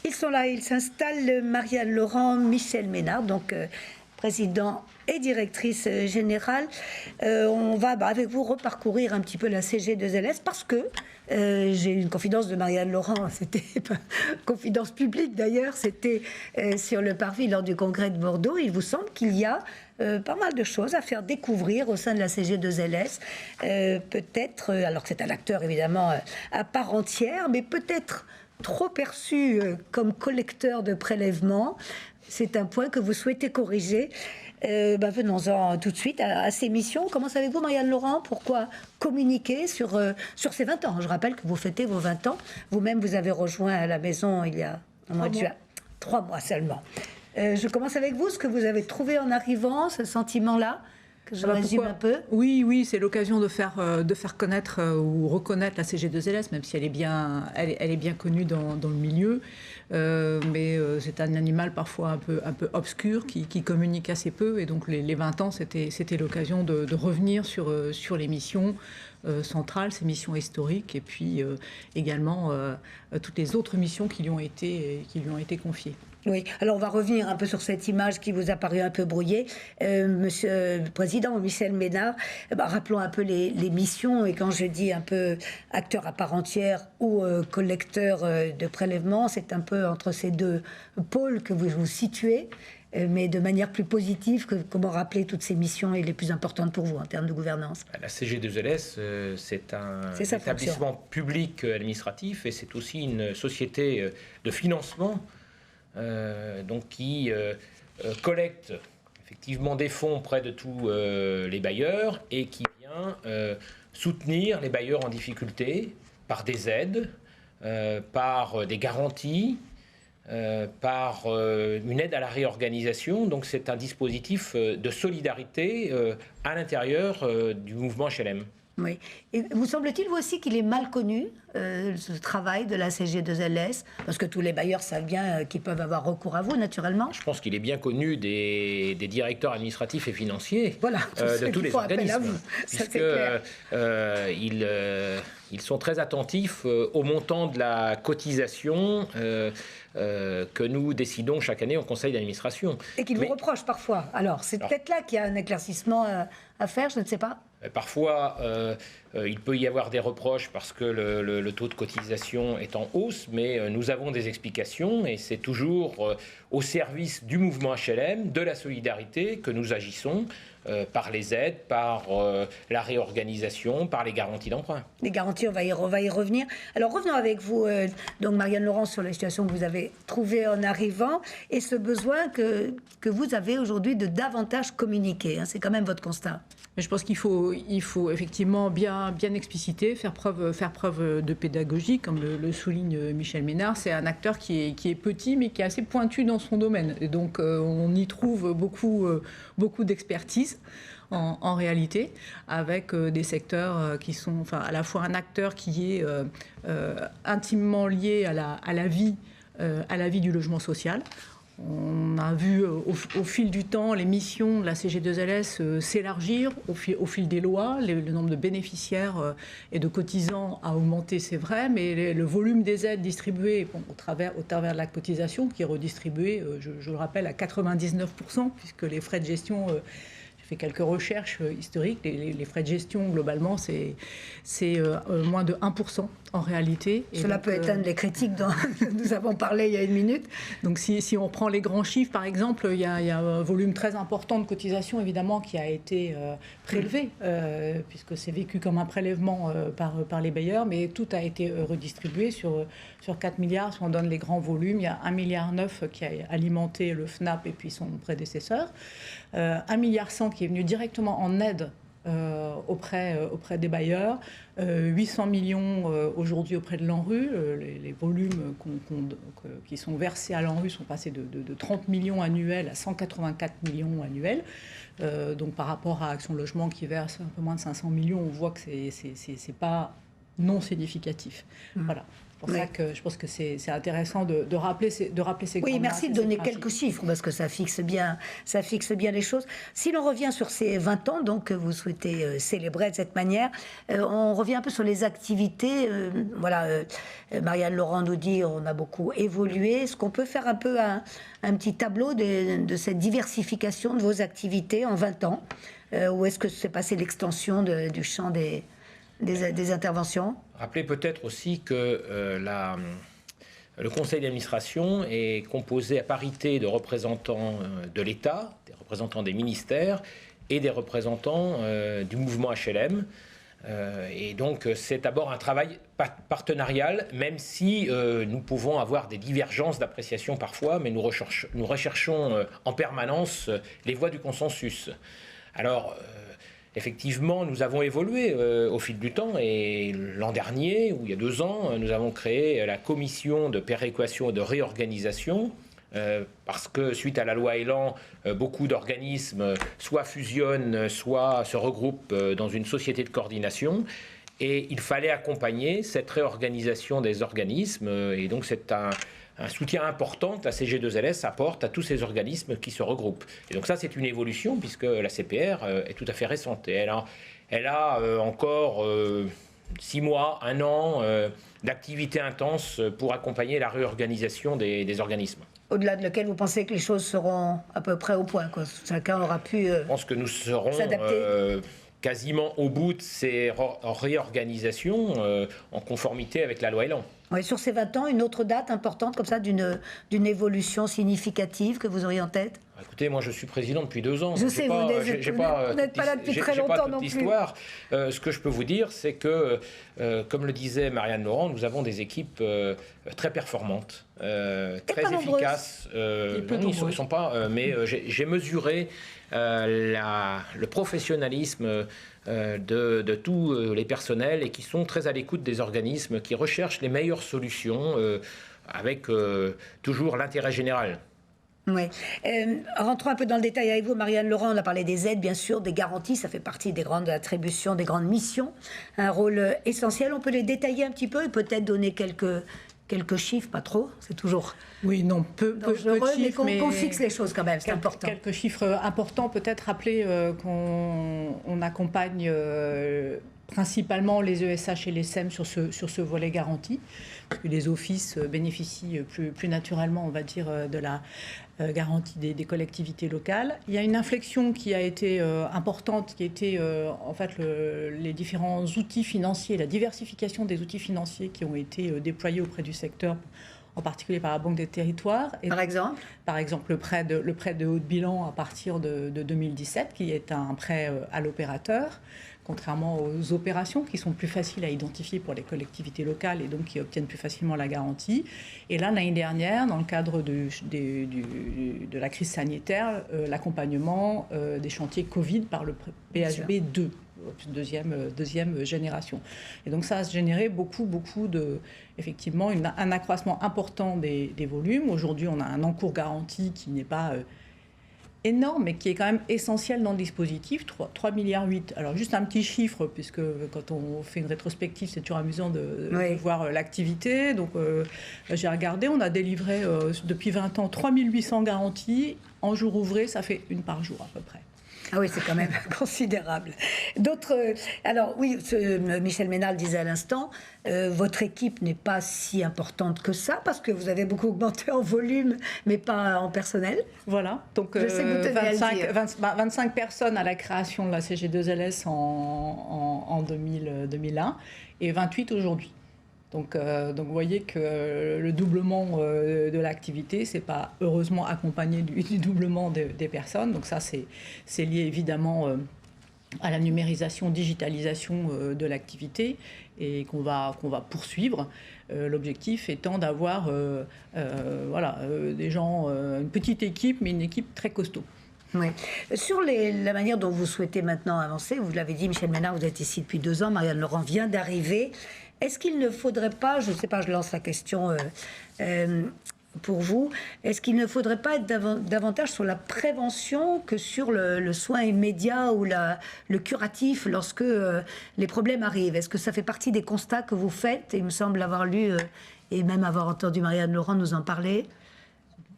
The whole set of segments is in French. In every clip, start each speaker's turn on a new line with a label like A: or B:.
A: Ils sont là, ils s'installent, Marianne Laurent, Michel Ménard, donc président et directrice générale. On va avec vous reparcourir un petit peu la CG2LS parce que j'ai eu une confidence de Marianne Laurent, c'était pas confidence publique d'ailleurs, c'était sur le parvis lors du congrès de Bordeaux. Il vous semble qu'il y a pas mal de choses à faire découvrir au sein de la CG2LS. Peut-être, alors que c'est un acteur évidemment à part entière, mais peut-être trop perçu comme collecteur de prélèvements. C'est un point que vous souhaitez corriger. Venons-en tout de suite à ces missions. Comment savez-vous, Marianne Laurent, pourquoi communiquer sur ces 20 ans? Je rappelle que vous fêtez vos 20 ans. Vous-même, vous avez rejoint la maison il y a un mois de juin. 3 mois seulement. Je commence avec vous, ce que vous avez trouvé en arrivant, ce sentiment-là, que je résume un peu.
B: Oui, c'est l'occasion de faire connaître ou reconnaître la CG2LS, même si elle est bien connue dans le milieu. Mais c'est un animal parfois un peu obscur qui communique assez peu. Et donc les 20 ans, c'était l'occasion de revenir sur les missions centrales, ces missions historiques, et puis également toutes les autres missions qui lui ont été confiées.
A: Oui, alors on va revenir un peu sur cette image qui vous a paru un peu brouillée. Monsieur le Président, Michel Ménard, rappelons un peu les missions, et quand je dis un peu acteur à part entière ou collecteur de prélèvements, c'est un peu entre ces deux pôles que vous vous situez, mais de manière plus positive. Comment rappeler toutes ces missions et les plus importantes pour vous en termes de gouvernance?
C: La CG2LS, c'est un établissement public administratif et c'est aussi une société de financement qui collecte effectivement des fonds auprès de tous les bailleurs et qui vient soutenir les bailleurs en difficulté par des aides, par des garanties, par une aide à la réorganisation. Donc c'est un dispositif de solidarité à l'intérieur du mouvement HLM.
A: Oui. Et vous semble-t-il, vous aussi, qu'il est mal connu, ce travail de la CG2LS? Parce que tous les bailleurs savent bien qu'ils peuvent avoir recours à vous, naturellement.
C: Je pense qu'il est bien connu des directeurs administratifs et financiers,
A: voilà,
C: de tous les organismes.
A: Puisqu'ils
C: sont très attentifs au montant de la cotisation que nous décidons chaque année au conseil d'administration.
A: Et qu'ils vous reprochent parfois. Alors, c'est peut-être là qu'il y a un éclaircissement à faire, je ne sais pas.
C: Parfois, il peut y avoir des reproches parce que le taux de cotisation est en hausse, mais nous avons des explications et c'est toujours au service du mouvement HLM, de la solidarité que nous agissons par les aides, par la réorganisation, par les garanties d'emprunt.
A: Les garanties, on va y revenir. Alors revenons avec vous, donc Marianne Laurent, sur la situation que vous avez trouvée en arrivant et ce besoin que vous avez aujourd'hui de davantage communiquer. C'est quand même votre constat.
B: Mais je pense qu'il faut effectivement bien expliciter, faire preuve de pédagogie, comme le souligne Michel Ménard. C'est un acteur qui est petit, mais qui est assez pointu dans son domaine. Et donc, on y trouve beaucoup d'expertise. En réalité, avec des secteurs qui sont à la fois un acteur qui est intimement lié à la vie du logement social. On a vu au fil du temps les missions de la CG2LS s'élargir au fil des lois. Le nombre de bénéficiaires et de cotisants a augmenté, c'est vrai, mais le volume des aides distribuées au travers de la cotisation, qui est redistribuée, je le rappelle, à 99%, puisque les frais de gestion... J'ai fait quelques recherches historiques. Les frais de gestion, globalement, c'est moins de 1% en réalité.
A: Et cela peut éteindre les critiques dont nous avons parlé il y a une minute.
B: Donc si on prend les grands chiffres, par exemple, il y a un volume très important de cotisations, évidemment, qui a été prélevé, puisque c'est vécu comme un prélèvement par les bailleurs, mais tout a été redistribué sur 4 milliards. Si on donne les grands volumes, il y a 1,9 milliard qui a alimenté le FNAP et puis son prédécesseur. 1,1 milliard qui est venu directement en aide auprès des bailleurs, 800 millions aujourd'hui auprès de l'ANRU. Les volumes qui sont versés à l'ANRU sont passés de 30 millions annuels à 184 millions annuels. Donc par rapport à Action Logement qui verse un peu moins de 500 millions, on voit que c'est pas non significatifs. Voilà. C'est pour ça que je pense que c'est intéressant de rappeler ces grandes
A: Oui, merci
B: marques
A: de
B: et
A: donner
B: ces
A: quelques
B: principes.
A: chiffres parce que ça fixe bien les choses. Si l'on revient sur ces 20 ans donc, que vous souhaitez célébrer de cette manière, on revient un peu sur les activités. Marianne Laurent nous dit on a beaucoup évolué. Est-ce qu'on peut faire un peu un petit tableau de cette diversification de vos activités en 20 ans Où est-ce que s'est passée l'extension du champ des interventions?
C: Rappelez peut-être aussi que le conseil d'administration est composé à parité de représentants de l'État, des représentants des ministères et des représentants du mouvement HLM. Et donc c'est d'abord un travail partenarial, même si nous pouvons avoir des divergences d'appréciation parfois, mais nous recherchons en permanence les voies du consensus. Alors, effectivement, nous avons évolué au fil du temps et l'an dernier, ou il y a 2 ans, nous avons créé la commission de péréquation et de réorganisation parce que suite à la loi Elan, beaucoup d'organismes soit fusionnent, soit se regroupent dans une société de coordination. Et il fallait accompagner cette réorganisation des organismes. Et donc c'est un soutien important que la CG2LS apporte à tous ces organismes qui se regroupent. Et donc ça, c'est une évolution puisque la CPR est tout à fait récente. Et elle a encore 6 mois, 1 an d'activité intense pour accompagner la réorganisation des organismes.
A: Au-delà de lequel vous pensez que les choses seront à peu près au point, quoi. Chacun aura pu
C: Je pense que nous serons quasiment au bout de ces réorganisations en conformité avec la loi Elan.
A: Oui, sur ces 20 ans, une autre date importante comme ça d'une évolution significative que vous auriez en tête?
C: Écoutez, moi je suis président depuis 2 ans.
A: Je sais, vous n'êtes pas là depuis très longtemps non plus.
C: Histoire. Ce que je peux vous dire, c'est que, comme le disait Marianne Laurent, nous avons des équipes très performantes, très efficaces. Ils ne sont pas, mais j'ai mesuré le professionnalisme de tous les personnels et qui sont très à l'écoute des organismes, qui recherchent les meilleures solutions avec toujours l'intérêt général.
A: Oui. Rentrons un peu dans le détail avec vous, Marianne Laurent. On a parlé des aides, bien sûr, des garanties. Ça fait partie des grandes attributions, des grandes missions. Un rôle essentiel. On peut les détailler un petit peu et peut-être donner quelques chiffres, pas trop. C'est toujours
B: peu de chiffres,
A: mais qu'on fixe les choses quand même. C'est important.
B: Quelques chiffres importants, peut-être rappeler qu'on accompagne principalement les ESH et les SEM sur ce volet garantie, parce que les offices bénéficient plus naturellement, on va dire, de la garantie des collectivités locales. Il y a une inflexion qui a été importante, qui a été en fait les différents outils financiers, la diversification des outils financiers qui ont été déployés auprès du secteur, en particulier par la Banque des Territoires. Et
A: par exemple
B: le prêt de haut de bilan à partir de 2017, qui est un prêt à l'opérateur, contrairement aux opérations qui sont plus faciles à identifier pour les collectivités locales et donc qui obtiennent plus facilement la garantie. Et là, l'année dernière, dans le cadre de la crise sanitaire, l'accompagnement des chantiers Covid par le PHB 2. Deuxième génération. Et donc ça a généré beaucoup effectivement un accroissement important des volumes. Aujourd'hui, on a un encours garanti qui n'est pas énorme, mais qui est quand même essentiel dans le dispositif, 3,8 milliards. Alors juste un petit chiffre, puisque quand on fait une rétrospective, c'est toujours amusant de voir l'activité. Donc j'ai regardé, on a délivré depuis 20 ans 3800 garanties. En jour ouvré, ça fait 1 par jour à peu près.
A: Ah oui, c'est quand même considérable. Alors oui, Michel Ménard le disait à l'instant, votre équipe n'est pas si importante que ça, parce que vous avez beaucoup augmenté en volume, mais pas en personnel.
B: Voilà, donc
A: je sais que vous tenez à le dire.
B: 25 personnes à la création de la CG2LS en 2001 et 28 aujourd'hui. Donc vous voyez que le doublement de l'activité, c'est pas heureusement accompagné du doublement des personnes. Donc ça, c'est lié évidemment à la numérisation, digitalisation de l'activité et qu'on va poursuivre. L'objectif étant d'avoir des gens, une petite équipe, mais une équipe très costaud.
A: Oui. Sur la manière dont vous souhaitez maintenant avancer, vous l'avez dit, Michel Ménard, vous êtes ici depuis 2 ans, Marianne Laurent vient d'arriver. Est-ce qu'il ne faudrait pas, je ne sais pas, je lance la question, pour vous. Est-ce qu'il ne faudrait pas être davantage sur la prévention que sur le soin immédiat ou le curatif lorsque les problèmes arrivent? Est-ce que ça fait partie des constats que vous faites? Et il me semble avoir lu et même avoir entendu Marianne Laurent nous en parler.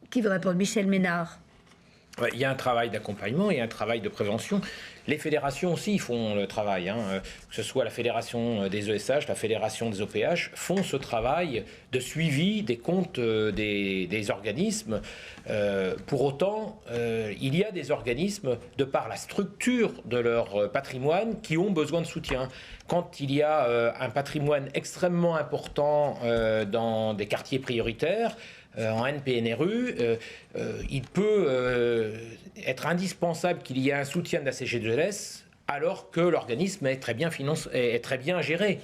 A: Qui veut répondre? Michel Ménard.
C: Ouais, il y a un travail d'accompagnement et un travail de prévention. Les fédérations aussi font le travail, que ce soit la fédération des ESH, la fédération des OPH, font ce travail de suivi des comptes des organismes. Pour autant, il y a des organismes, de par la structure de leur patrimoine, qui ont besoin de soutien. Quand il y a un patrimoine extrêmement important dans des quartiers prioritaires, en NPNRU, il peut être indispensable qu'il y ait un soutien de la CG2LS alors que l'organisme est très bien financé, est très bien géré.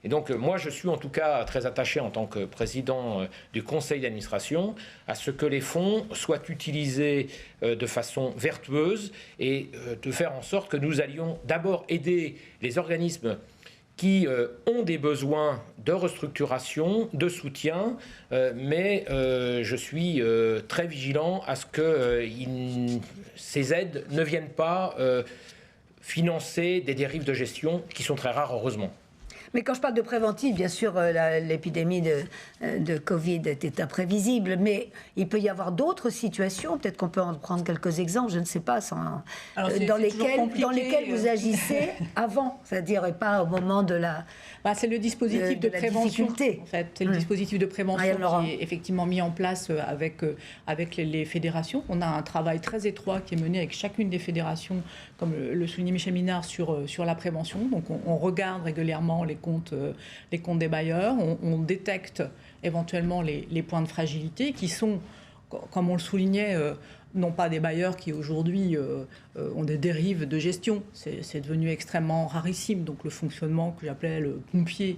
C: Et donc moi je suis en tout cas très attaché en tant que président du conseil d'administration à ce que les fonds soient utilisés de façon vertueuse et de faire en sorte que nous allions d'abord aider les organismes qui ont des besoins de restructuration, de soutien, mais je suis très vigilant à ce que ces aides ne viennent pas financer des dérives de gestion qui sont très rares, heureusement.
A: Mais quand je parle de préventif, bien sûr, l'épidémie de Covid était imprévisible, mais il peut y avoir d'autres situations, peut-être qu'on peut en prendre quelques exemples, je ne sais pas, dans lesquelles vous agissez avant, c'est-à-dire et pas au moment de la...
B: c'est le dispositif de prévention. En fait, c'est le dispositif de prévention qui est effectivement mis en place avec les fédérations. On a un travail très étroit qui est mené avec chacune des fédérations, comme le soulignait Michel Ménard, sur la prévention. Donc on regarde régulièrement les comptes des bailleurs, on détecte éventuellement les points de fragilité qui sont, comme on le soulignait, non pas des bailleurs qui aujourd'hui ont des dérives de gestion, c'est devenu extrêmement rarissime, donc le fonctionnement que j'appelais le pompier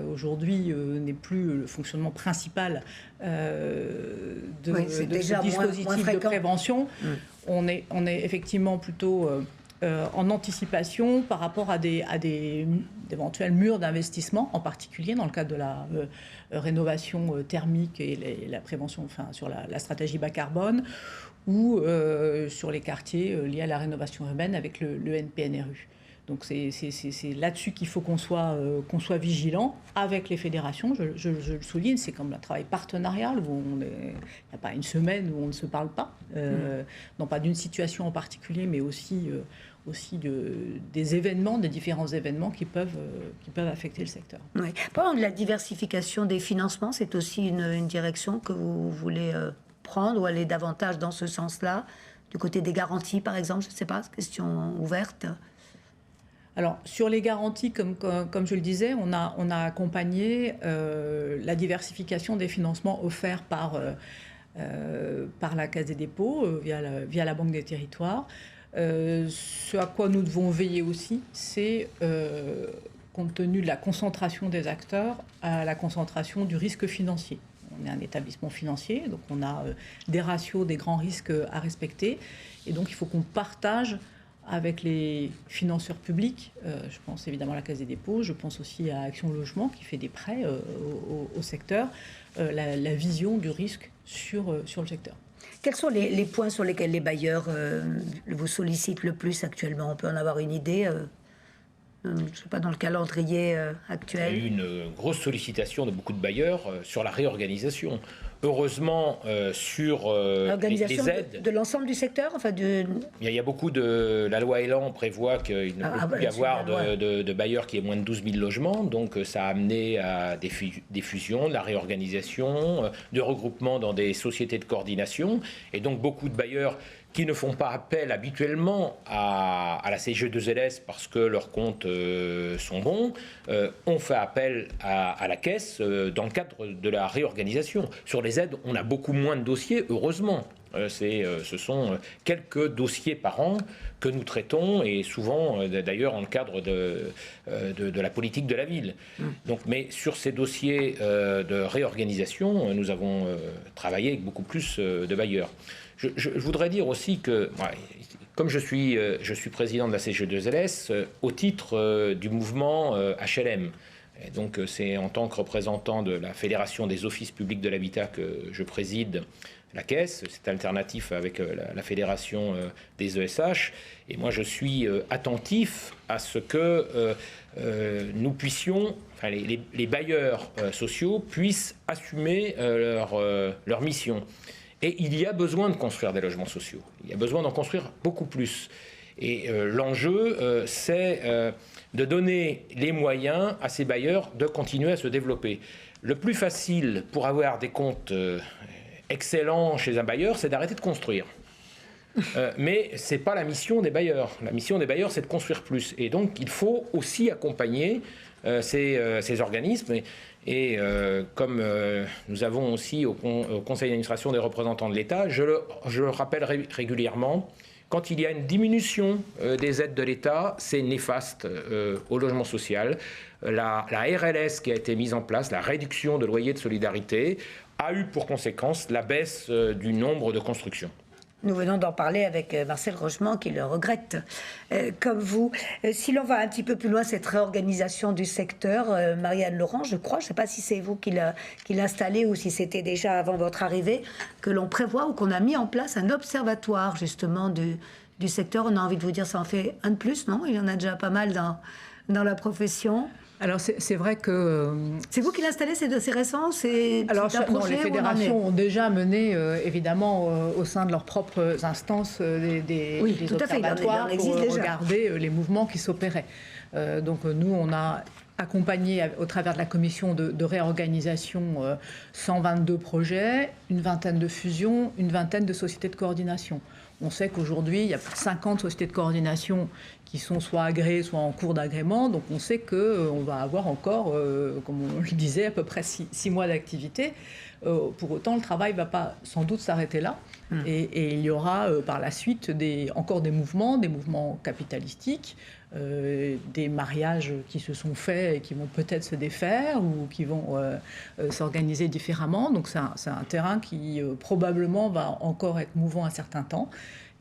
B: aujourd'hui n'est plus le fonctionnement principal de ce dispositif de prévention. On est effectivement plutôt en anticipation par rapport à d'éventuels murs d'investissement, en particulier dans le cadre de la rénovation thermique et la prévention, sur la stratégie bas carbone, ou sur les quartiers liés à la rénovation urbaine avec le NPNRU. Donc c'est là-dessus qu'il faut qu'on soit vigilant avec les fédérations. Je le souligne, c'est comme un travail partenarial où il n'y a pas une semaine où on ne se parle pas, non pas d'une situation en particulier, mais aussi des événements, des différents événements qui peuvent affecter le secteur.
A: Oui. Par exemple, la diversification des financements, c'est aussi une direction que vous voulez prendre ou aller davantage dans ce sens-là, du côté des garanties, par exemple, je ne sais pas, question ouverte.
B: Alors, sur les garanties, comme je le disais, on a accompagné la diversification des financements offerts par la Caisse des dépôts, via la Banque des territoires. Ce à quoi nous devons veiller aussi, c'est, compte tenu de la concentration des acteurs, à la concentration du risque financier. On est un établissement financier, donc on a des ratios, des grands risques à respecter. Et donc, il faut qu'on partage avec les financeurs publics, je pense évidemment à la Caisse des dépôts, je pense aussi à Action Logement qui fait des prêts au secteur, la vision du risque sur le secteur.
A: Quels sont les points sur lesquels les bailleurs vous sollicitent le plus actuellement? On peut en avoir une idée je ne sais pas, dans le calendrier actuel.
C: Il y a eu une grosse sollicitation de beaucoup de bailleurs sur la réorganisation. Heureusement, sur les aides...
A: de l'ensemble du secteur,
C: Il y a beaucoup de... La loi Elan prévoit qu'il ne peut plus y avoir de bailleurs qui aient moins de 12 000 logements. Donc ça a amené à des fusions, de la réorganisation, de regroupement dans des sociétés de coordination. Et donc beaucoup de bailleurs qui ne font pas appel habituellement à la CG2LS parce que leurs comptes sont bons, ont fait appel à la Caisse dans le cadre de la réorganisation. Sur les aides, on a beaucoup moins de dossiers, heureusement. Ce sont quelques dossiers par an que nous traitons, et souvent d'ailleurs dans le cadre de la politique de la ville. Donc, mais sur ces dossiers de réorganisation, nous avons travaillé avec beaucoup plus de bailleurs. Je voudrais dire aussi que, comme je suis président de la CG2LS, au titre du mouvement HLM, Et donc c'est en tant que représentant de la Fédération des offices publics de l'habitat que je préside la Caisse, c'est alternatif avec la Fédération des ESH. Et moi je suis attentif à ce que nous puissions, enfin les bailleurs sociaux puissent assumer leur mission. Et il y a besoin de construire des logements sociaux. Il y a besoin d'en construire beaucoup plus. Et l'enjeu, c'est de donner les moyens à ces bailleurs de continuer à se développer. Le plus facile pour avoir des comptes excellents chez un bailleur, c'est d'arrêter de construire. Mais ce n'est pas la mission des bailleurs. La mission des bailleurs, c'est de construire plus. Et donc, il faut aussi accompagner ces organismes. Et comme nous avons aussi au conseil d'administration des représentants de l'État, je le rappelle régulièrement, quand il y a une diminution des aides de l'État, c'est néfaste au logement social. La RLS qui a été mise en place, la réduction de loyer de solidarité, a eu pour conséquence la baisse du nombre de constructions.
A: Nous venons d'en parler avec Marcel Rochement qui le regrette, comme vous. Si l'on va un petit peu plus loin, cette réorganisation du secteur, Marianne Laurent, je crois, je ne sais pas si c'est vous qui l'installez ou si c'était déjà avant votre arrivée, que l'on prévoit ou qu'on a mis en place un observatoire justement du secteur. On a envie de vous dire, ça en fait un de plus, non? Il y en a déjà pas mal dans la profession.
B: Alors c'est vrai que...
A: C'est vous qui l'installez, c'est récent?
B: Alors non, les fédérations ont déjà mené, évidemment, au sein de leurs propres instances, des observatoires pour regarder les mouvements qui s'opéraient. Donc nous, on a accompagné au travers de la commission de réorganisation 122 projets, une vingtaine de fusions, une vingtaine de sociétés de coordination. On sait qu'aujourd'hui, il y a plus de 50 sociétés de coordination qui sont soit agréées, soit en cours d'agrément. Donc on sait qu'on va avoir encore, comme on le disait, à peu près 6 mois d'activité. Pour autant, le travail ne va pas sans doute s'arrêter là. Et il y aura par la suite encore des mouvements capitalistiques, des mariages qui se sont faits et qui vont peut-être se défaire ou qui vont s'organiser différemment. Donc c'est un terrain qui probablement va encore être mouvant un certain temps.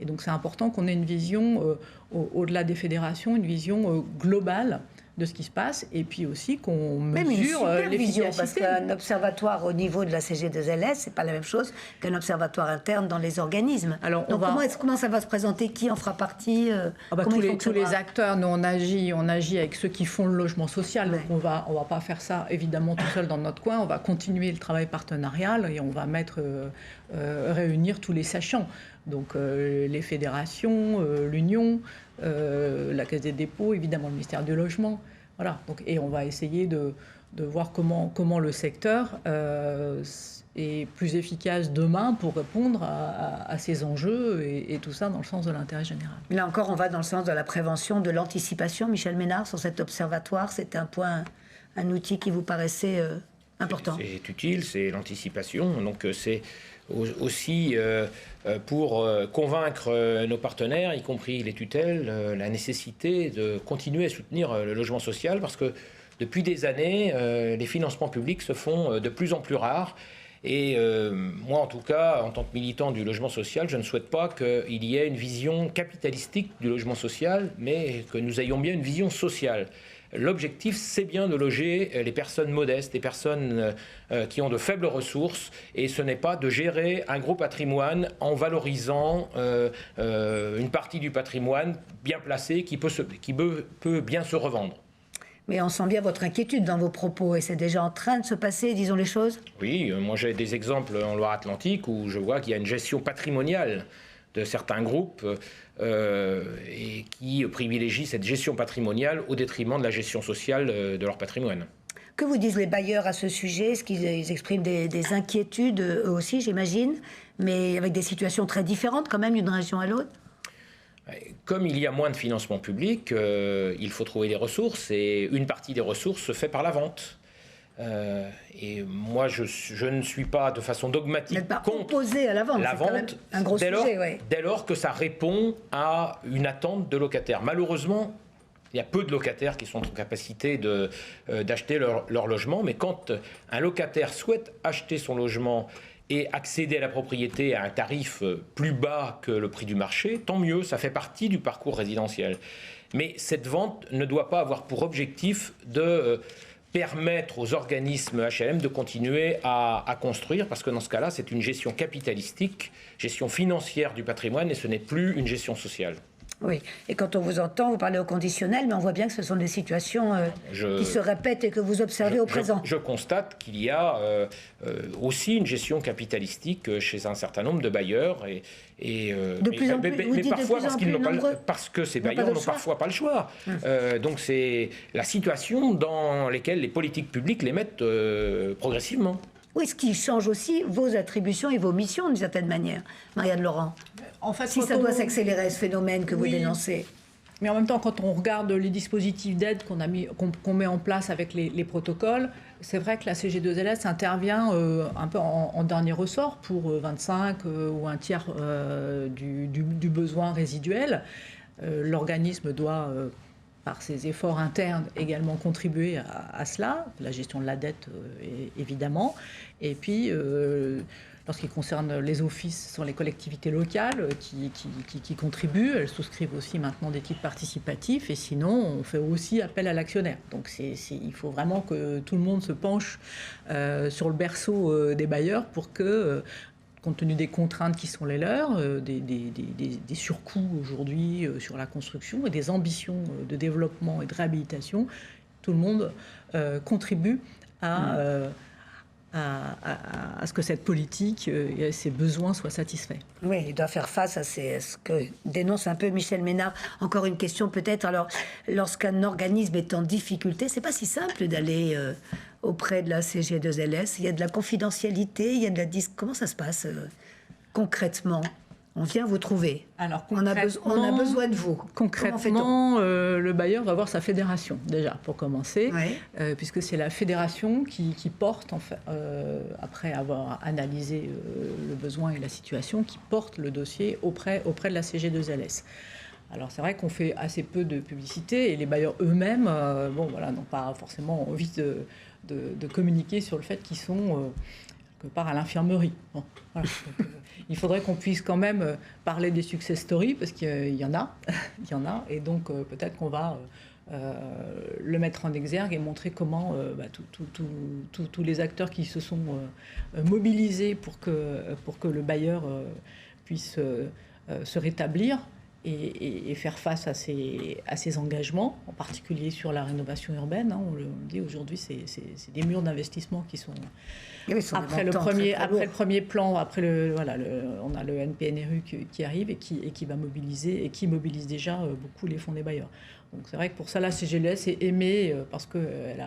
B: Et donc c'est important qu'on ait une vision, au-delà des fédérations, une vision globale de ce qui se passe, et puis aussi qu'on mesure l'efficacité.
A: Parce qu'un observatoire au niveau de la CG2LS, c'est pas la même chose qu'un observatoire interne dans les organismes. Alors, donc comment ça va se présenter? Qui en fera partie?
B: Tous les acteurs, nous on agit avec ceux qui font le logement social. Ouais. Donc on va pas faire ça évidemment tout seul dans notre coin. On va continuer le travail partenarial et on va réunir tous les sachants. Donc les fédérations, l'Union, la Caisse des dépôts, évidemment le ministère du Logement. Voilà. Donc, et on va essayer de voir comment le secteur est plus efficace demain pour répondre à ces enjeux et tout ça dans le sens de l'intérêt général.
A: Là encore, on va dans le sens de la prévention, de l'anticipation. Michel Ménard, sur cet observatoire, c'est un outil qui vous paraissait important.
C: C'est utile, c'est l'anticipation. Donc c'est aussi pour convaincre nos partenaires, y compris les tutelles, la nécessité de continuer à soutenir le logement social parce que depuis des années, les financements publics se font de plus en plus rares. Et moi, en tout cas, en tant que militant du logement social, je ne souhaite pas qu'il y ait une vision capitalistique du logement social, mais que nous ayons bien une vision sociale. L'objectif, c'est bien de loger les personnes modestes, les personnes qui ont de faibles ressources, et ce n'est pas de gérer un gros patrimoine en valorisant une partie du patrimoine bien placé qui peut bien se revendre.
A: Mais on sent bien votre inquiétude dans vos propos, et c'est déjà en train de se passer, disons les choses.
C: Oui, moi j'ai des exemples en Loire-Atlantique où je vois qu'il y a une gestion patrimoniale de certains groupes et qui privilégient cette gestion patrimoniale au détriment de la gestion sociale de leur patrimoine.
A: Que vous disent les bailleurs à ce sujet? Est-ce qu'ils expriment des inquiétudes, eux aussi, j'imagine, mais avec des situations très différentes quand même d'une région à l'autre?
C: Comme il y a moins de financement public, il faut trouver des ressources, et une partie des ressources se fait par la vente. Et moi, je ne suis pas de façon dogmatique contre
A: opposé à la vente. C'est quand même un gros sujet,
C: dès lors que ça répond à une attente de locataires. Malheureusement, il y a peu de locataires qui sont en capacité d'acheter leur logement, mais quand un locataire souhaite acheter son logement et accéder à la propriété à un tarif plus bas que le prix du marché, tant mieux, ça fait partie du parcours résidentiel. Mais cette vente ne doit pas avoir pour objectif de permettre aux organismes HLM de continuer à construire, parce que dans ce cas-là, c'est une gestion capitalistique, gestion financière du patrimoine, et ce n'est plus une gestion sociale.
A: Oui, et quand on vous entend, vous parlez au conditionnel, mais on voit bien que ce sont des situations qui se répètent et que vous observez au présent.
C: Je constate qu'il y a aussi une gestion capitalistique chez un certain nombre de bailleurs,
A: de plus en plus,
C: mais parfois parce que ces bailleurs n'ont parfois pas le choix. Donc c'est la situation dans laquelle les politiques publiques les mettent progressivement.
A: Oui, ce qui change aussi vos attributions et vos missions d'une certaine manière, Marianne Laurent.
B: En fait,
A: si ça doit s'accélérer, ce phénomène que vous dénoncez.
B: Mais en même temps, quand on regarde les dispositifs d'aide qu'on met en place avec les protocoles, c'est vrai que la CG2LS intervient un peu en dernier ressort pour 25 ou un tiers du besoin résiduel. L'organisme doit, par ses efforts internes, également contribuer à cela, la gestion de la dette évidemment. Et puis, lorsqu'il concerne les offices, ce sont les collectivités locales qui contribuent. Elles souscrivent aussi maintenant des titres participatifs. Et sinon, on fait aussi appel à l'actionnaire. Donc il faut vraiment que tout le monde se penche sur le berceau des bailleurs pour que, compte tenu des contraintes qui sont les leurs, des surcoûts aujourd'hui sur la construction et des ambitions de développement et de réhabilitation, tout le monde contribue à ce que cette politique et ses besoins soient satisfaits.
A: Oui, il doit faire face à ce que dénonce un peu Michel Ménard. Encore une question peut-être. Alors, lorsqu'un organisme est en difficulté, c'est pas si simple d'aller auprès de la CG2LS. Il y a de la confidentialité, il y a de la comment ça se passe concrètement? On vient vous trouver.
B: Alors,
A: on a besoin de vous.
B: Concrètement, le bailleur va voir sa fédération, déjà, pour commencer,
A: oui.
B: Puisque c'est la fédération qui porte, en fait, après avoir analysé le besoin et la situation, qui porte le dossier auprès de la CG2LS. Alors, c'est vrai qu'on fait assez peu de publicité, et les bailleurs eux-mêmes n'ont pas forcément envie de communiquer sur le fait qu'ils sont quelque part à l'infirmerie. Bon, voilà. Donc, il faudrait qu'on puisse quand même parler des success stories, parce qu'il y en a, et donc peut-être qu'on va le mettre en exergue et montrer comment tous les acteurs qui se sont mobilisés pour que le bailleur puisse se rétablir et faire face à ses engagements, en particulier sur la rénovation urbaine. Hein, on le dit aujourd'hui, c'est des murs d'investissement qui sont... Après le premier plan, on a le NPNRU qui arrive et qui va mobiliser, et qui mobilise déjà beaucoup les fonds des bailleurs. Donc c'est vrai que pour ça, la CGLS est aimée parce qu'elle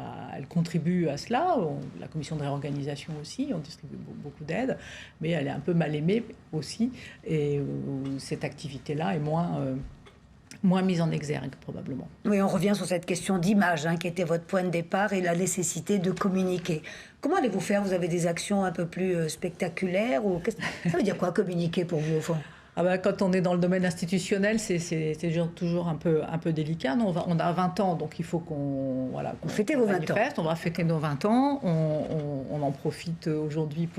B: contribue à cela. La commission de réorganisation aussi, on distribue beaucoup d'aides, mais elle est un peu mal aimée aussi. Et cette activité-là est moins mise en exergue, probablement.
A: Oui, on revient sur cette question d'image, qui était votre point de départ, et la nécessité de communiquer. Comment allez-vous faire? Vous avez des actions un peu plus spectaculaires ça veut dire quoi, communiquer, pour vous, au fond?
B: Quand on est dans le domaine institutionnel, c'est toujours un peu délicat. Nous, on a 20 ans, donc il faut qu'on
A: fêtez vos 20 ans.
B: On va fêter nos 20 ans. On en profite aujourd'hui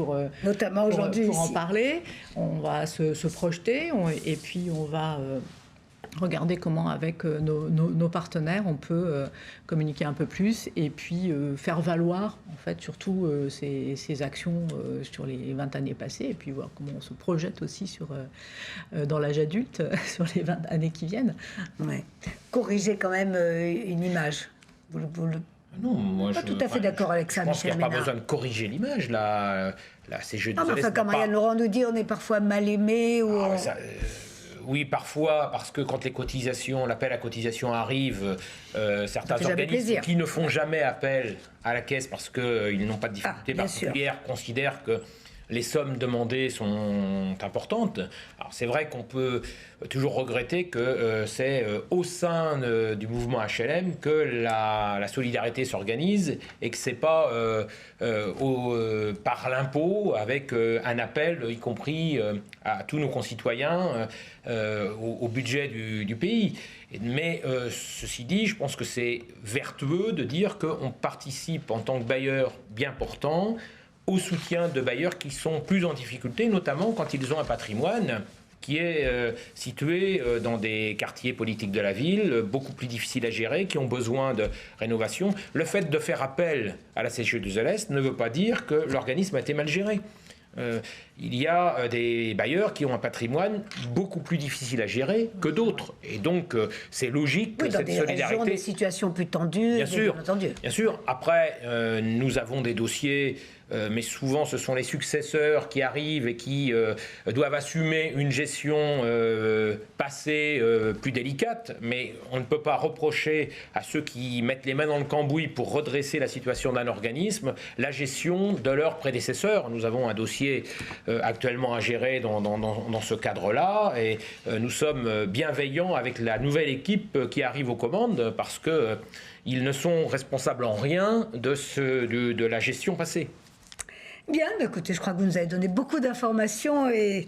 A: notamment aujourd'hui
B: pour en parler. On va se projeter, et puis on va regarder comment, avec nos partenaires, on peut communiquer un peu plus, et puis faire valoir, en fait, surtout ces actions sur les 20 années passées, et puis voir comment on se projette aussi dans l'âge adulte sur les 20 années qui viennent.
A: Ouais. Corriger quand même une image.
C: Non, moi,
A: pas tout à fait d'accord avec ça, Michel Ménard.
C: Je pense qu'il n'y a pas besoin de corriger l'image. La CG2LS,
A: quand Marianne Laurent nous dit on est parfois mal aimé ou...
C: Oui, parfois, parce que quand l'appel à cotisation arrive, certains organismes qui ne font jamais appel à la caisse parce qu'ils n'ont pas de difficulté particulière considèrent que les sommes demandées sont importantes. Alors c'est vrai qu'on peut toujours regretter que c'est au sein du mouvement HLM que la solidarité s'organise, et que c'est pas par l'impôt avec un appel, y compris à tous nos concitoyens, au budget du pays. Mais ceci dit, je pense que c'est vertueux de dire qu'on participe en tant que bailleur bien portant au soutien de bailleurs qui sont plus en difficulté, notamment quand ils ont un patrimoine qui est situé dans des quartiers politiques de la ville, beaucoup plus difficiles à gérer, qui ont besoin de rénovation. Le fait de faire appel à la CGE2LS ne veut pas dire que l'organisme a été mal géré. Il y a des bailleurs qui ont un patrimoine beaucoup plus difficile à gérer que d'autres. Et donc, c'est logique que
A: dans
C: cette
A: des
C: solidarité...
A: régions, des situations plus tendues,
C: bien sûr,
A: entendu.
C: Bien sûr. Après, nous avons des dossiers, mais souvent ce sont les successeurs qui arrivent et qui doivent assumer une gestion passée plus délicate. Mais on ne peut pas reprocher à ceux qui mettent les mains dans le cambouis pour redresser la situation d'un organisme la gestion de leurs prédécesseurs. Nous avons un dossier actuellement à gérer dans ce cadre-là et nous sommes bienveillants avec la nouvelle équipe qui arrive aux commandes parce que ils ne sont responsables en rien de la gestion passée.
A: Bien, écoutez, je crois que vous nous avez donné beaucoup d'informations et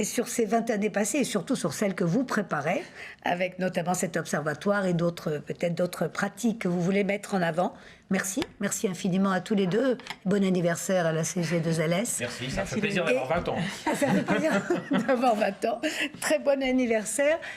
A: sur ces 20 années passées et surtout sur celles que vous préparez, avec notamment cet observatoire et peut-être d'autres pratiques que vous voulez mettre en avant. Merci infiniment à tous les deux. Bon anniversaire à la CG2LS.
C: Merci, ça fait plaisir d'avoir 20 ans.
A: Ça fait plaisir d'avoir 20 ans. Très bon anniversaire.